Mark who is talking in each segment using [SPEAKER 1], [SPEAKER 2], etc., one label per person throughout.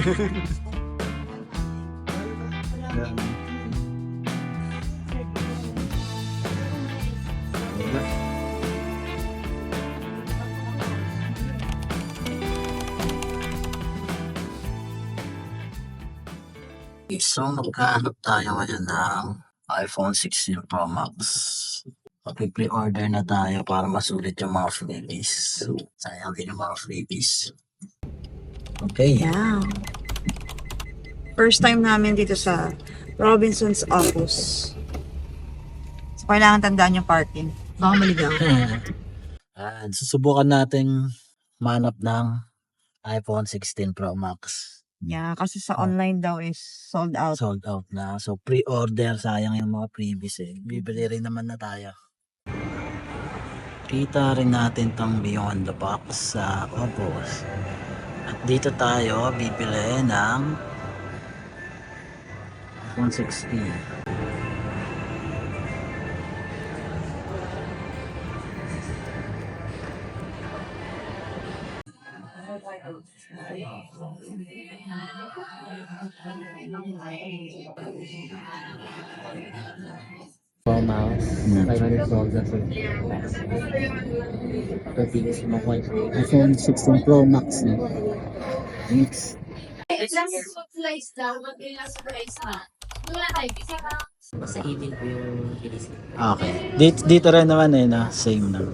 [SPEAKER 1] So, magkahanap tayo ngayon ng iPhone 16 Pro Max. Pre-order na tayo para masulit yung mga freebies. So, sayang din yung mga freebies. Okay.
[SPEAKER 2] Yeah. First time namin dito sa Robinsons Opus. So, kailangan tandaan yung parking. Baka maligaw.
[SPEAKER 1] And susubukan natin manap ng iPhone 16 Pro Max.
[SPEAKER 2] Yeah, kasi sa online daw is sold out.
[SPEAKER 1] Sold out na. So, pre-order. Sayang yung mga freebies eh. Bibili rin naman na tayo. Kita rin natin tong Beyond the Box sa Opus. At dito tayo bibili ng iPhone 16.
[SPEAKER 3] Pro Mouse, 512 iPhone 16 Pro Max na. Thanks. Sa email ko yung release.
[SPEAKER 1] Okay. Dito rin naman eh na same na.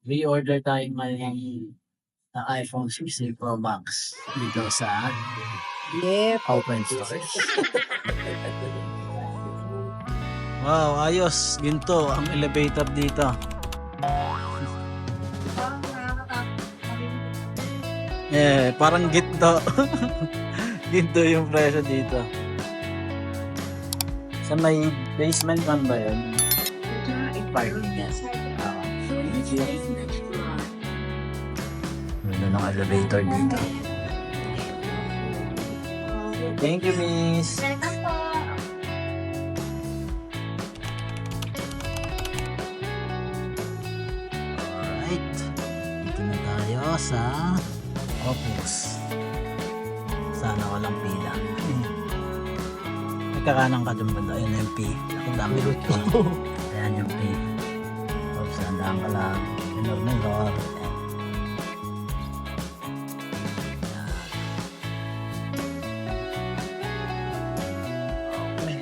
[SPEAKER 1] Reorder tayo ngayon ng iPhone 16 Pro Max dito sa Open Source. Wow, ayos. Ginto ang elevator dito. Parang ginto. Ginto yung presyo dito. Sa may basement man ba yun? Parking, yes. Ano ng elevator dito. Thank you, miss. Alright. Dito na tayo sa Opus. Sana walang pila. Nagkakanan ka dun ba? Ayun yung P. Ang dami luto. Ayan yung P. Tapos sandaan ka lang. Minor.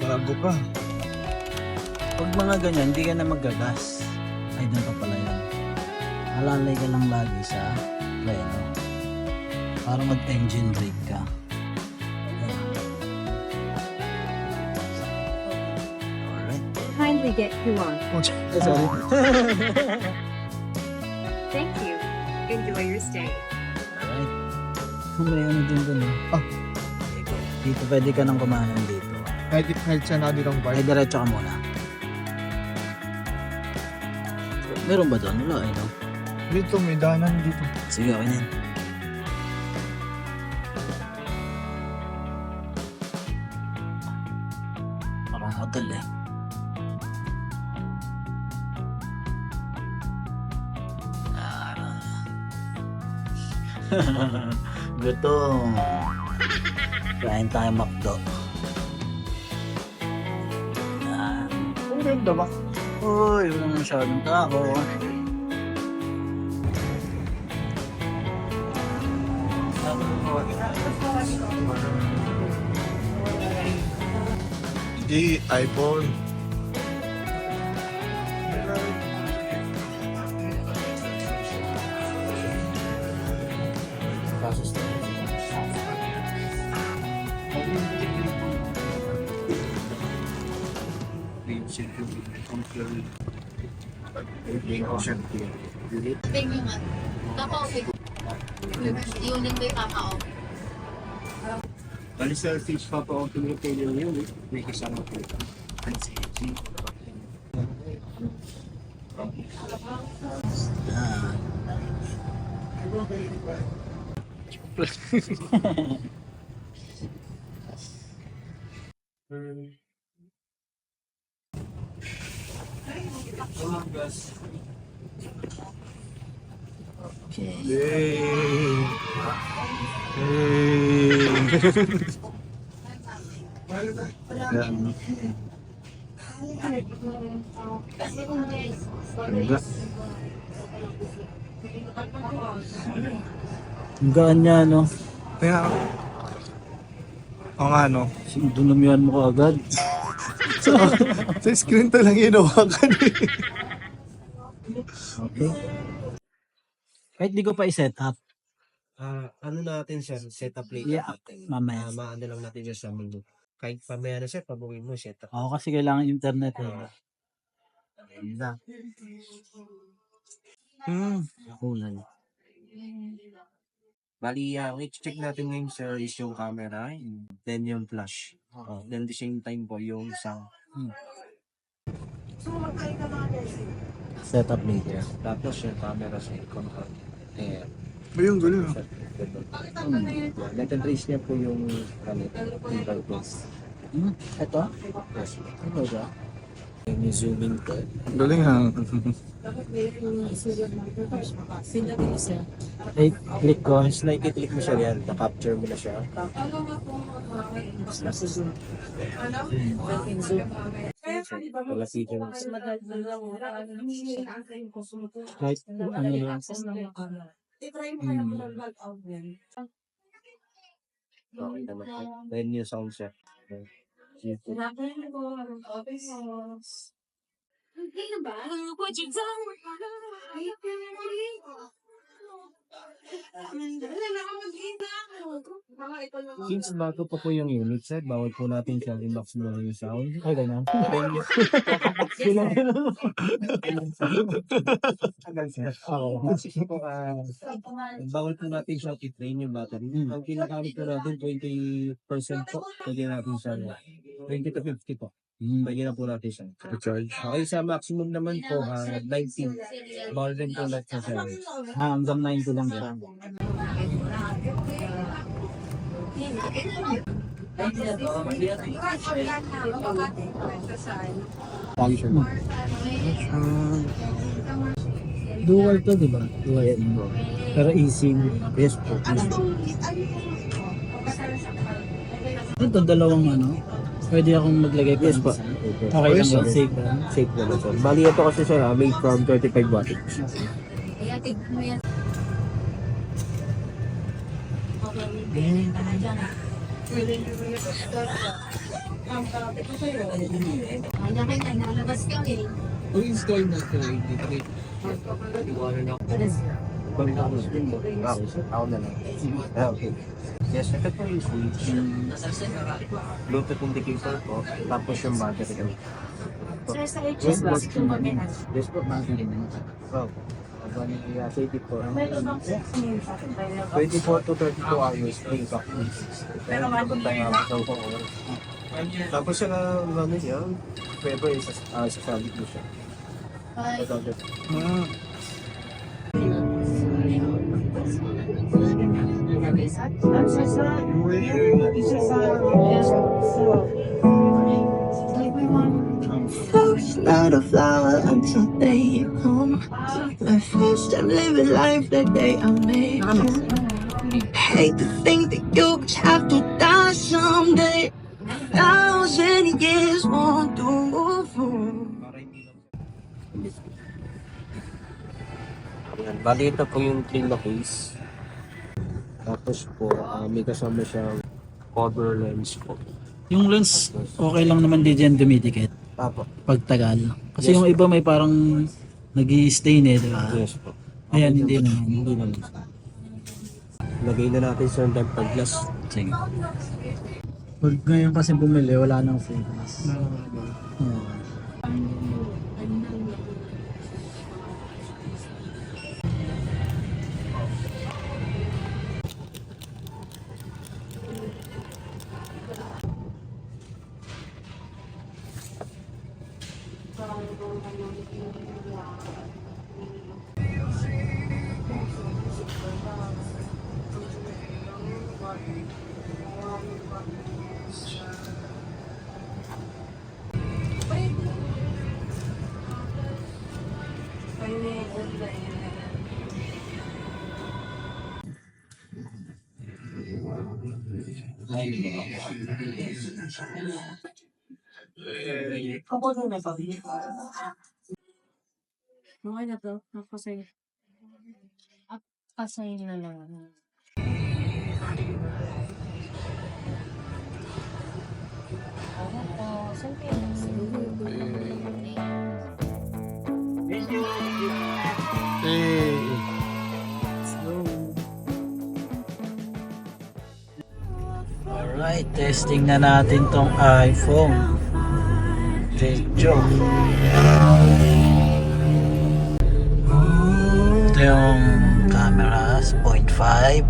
[SPEAKER 4] Bago pa.
[SPEAKER 1] Pag mga ganyan, hindi ka na magagas. Ay, doon pa pala yun. Alalay ka lang lagi sa pleno. Para mag-engine brake ka. Alright.
[SPEAKER 5] Kindly get QR.
[SPEAKER 1] Sorry.
[SPEAKER 5] Thank you. Enjoy your stay.
[SPEAKER 1] Alright. May ano din doon eh.
[SPEAKER 4] Ah.
[SPEAKER 1] Dito pwede ka nang kumanan dito.
[SPEAKER 4] Kahit siya na nilang bar.
[SPEAKER 1] Ay, diretso ka muna. Meron ba doon? Wala eh, no?
[SPEAKER 4] Dito, may daanan dito.
[SPEAKER 1] Sige, okay yan. Parang hotel eh. Gutom. Kain tayo McDo.
[SPEAKER 4] Ang ganda ba?
[SPEAKER 1] Uy, wala masyadong tao.
[SPEAKER 4] Hindi, iPhone.
[SPEAKER 6] Tingin man. Naka-okay. Unit ba yung kaka-o?
[SPEAKER 7] Bali sa stage pa po ang pinipili yun eh. May kasama po.
[SPEAKER 1] Okay.
[SPEAKER 4] Yay! Yay! Yan. Ganda.
[SPEAKER 3] Ang gaan niya, no?
[SPEAKER 4] Kaya, ang ano,
[SPEAKER 3] Dunamihan mo ka agad.
[SPEAKER 4] sa screen to lang hinawakan eh.
[SPEAKER 3] Okay. Kahit di ko pa i-set up.
[SPEAKER 7] Ano natin sir, setup later
[SPEAKER 3] Yeah,
[SPEAKER 7] natin.
[SPEAKER 3] mamaya.
[SPEAKER 7] Maano lang natin yung sa mundo. Kahit pamaya na sir, pabuhin mo, setup.
[SPEAKER 3] Ako kasi kailangan internet eh.
[SPEAKER 7] Ganda.
[SPEAKER 3] Kulan.
[SPEAKER 7] Bali, i-check natin ngayon sir is yung camera, then yung flash. Then the same time po yung sound.
[SPEAKER 3] Set up later.
[SPEAKER 7] Tapos yung camera sa control.
[SPEAKER 4] Ayun, galing ah.
[SPEAKER 7] Net and trace niya po yung control plus.
[SPEAKER 3] Ito?
[SPEAKER 7] Yes.
[SPEAKER 3] Ano ba? Yung zooming to.
[SPEAKER 4] Galing ah.
[SPEAKER 3] Ay, click ko.
[SPEAKER 7] Once na i-click mo siya yan, na-capture mo na siya. Wala feature.
[SPEAKER 3] Kahit ano lang.
[SPEAKER 7] Okay naman. Then yung sound siya. Since bago pa po yung unit set, bawal po natin siyang i-max mo yung sound.
[SPEAKER 3] Ay, ganun.
[SPEAKER 7] Bawal po natin siyang i-train yung battery. Ang kinakamit po natin, 20% po. Pwede natin siya. 20 to 50 po. Pwede na po natin siya.
[SPEAKER 4] Charge.
[SPEAKER 7] Okay, sa maximum naman po, 19. Bawal din po natin sa service.
[SPEAKER 3] Hanggang 90 lang siya. Dual to, di ba? Dual. Pero easy.
[SPEAKER 7] Yes po.
[SPEAKER 3] Ito, dalawang ano. Pwede akong maglagay pa.
[SPEAKER 7] Yes po.
[SPEAKER 3] Okay lang ba? Safe ba?
[SPEAKER 7] Safe naman sir. Bali ito kasi sir, made from 35 wattage.
[SPEAKER 6] I-install na ito.
[SPEAKER 7] Ako na lang. Okay. Yes, ito po yung switch. Bluetooth indicator po. Tapos yung battery. Yes, po. Yes po, battery. Oh. Safety po. 24 to 32 hours play back. Tapos siya ano niya, February sasabi ko siya.
[SPEAKER 8] Not a flower until they come. My first time living life that day I made. Hate to think that you have to die someday. 1,000 years won't do for.
[SPEAKER 7] Bali ito po yung clean case. Tapos po, may kasama siyang cover lens po.
[SPEAKER 3] Yung lens, okay lang naman di dyan dumidikit
[SPEAKER 7] Tapo.
[SPEAKER 3] pagtagal. Kasi
[SPEAKER 7] Yes.
[SPEAKER 3] yung iba may parang nag-i-stain eh, di ba?
[SPEAKER 7] Yes po.
[SPEAKER 3] Ayan, hindi naman.
[SPEAKER 7] Hindi naman. Lagay na natin sa tempered glass.
[SPEAKER 3] Sige. Pag ngayon kasi bumili, wala nang fragrance.
[SPEAKER 6] Okay na to. Nakasay. Pasay na lang.
[SPEAKER 3] Alright, testing na natin tong iPhone. Medyo. Ito yung camera, 0.5.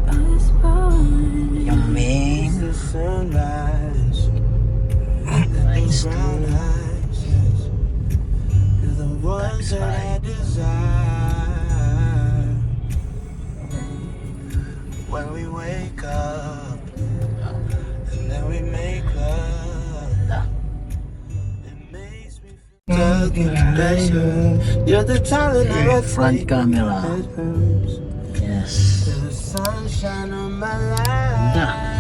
[SPEAKER 3] Yung main. Nice to times 5.
[SPEAKER 8] When we wake up and then we make love, it makes me feel better. You're the talent I
[SPEAKER 3] Front camera. Yes.
[SPEAKER 8] the sunshine of my
[SPEAKER 3] Ganda.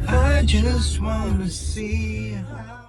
[SPEAKER 8] life. I just wanna see how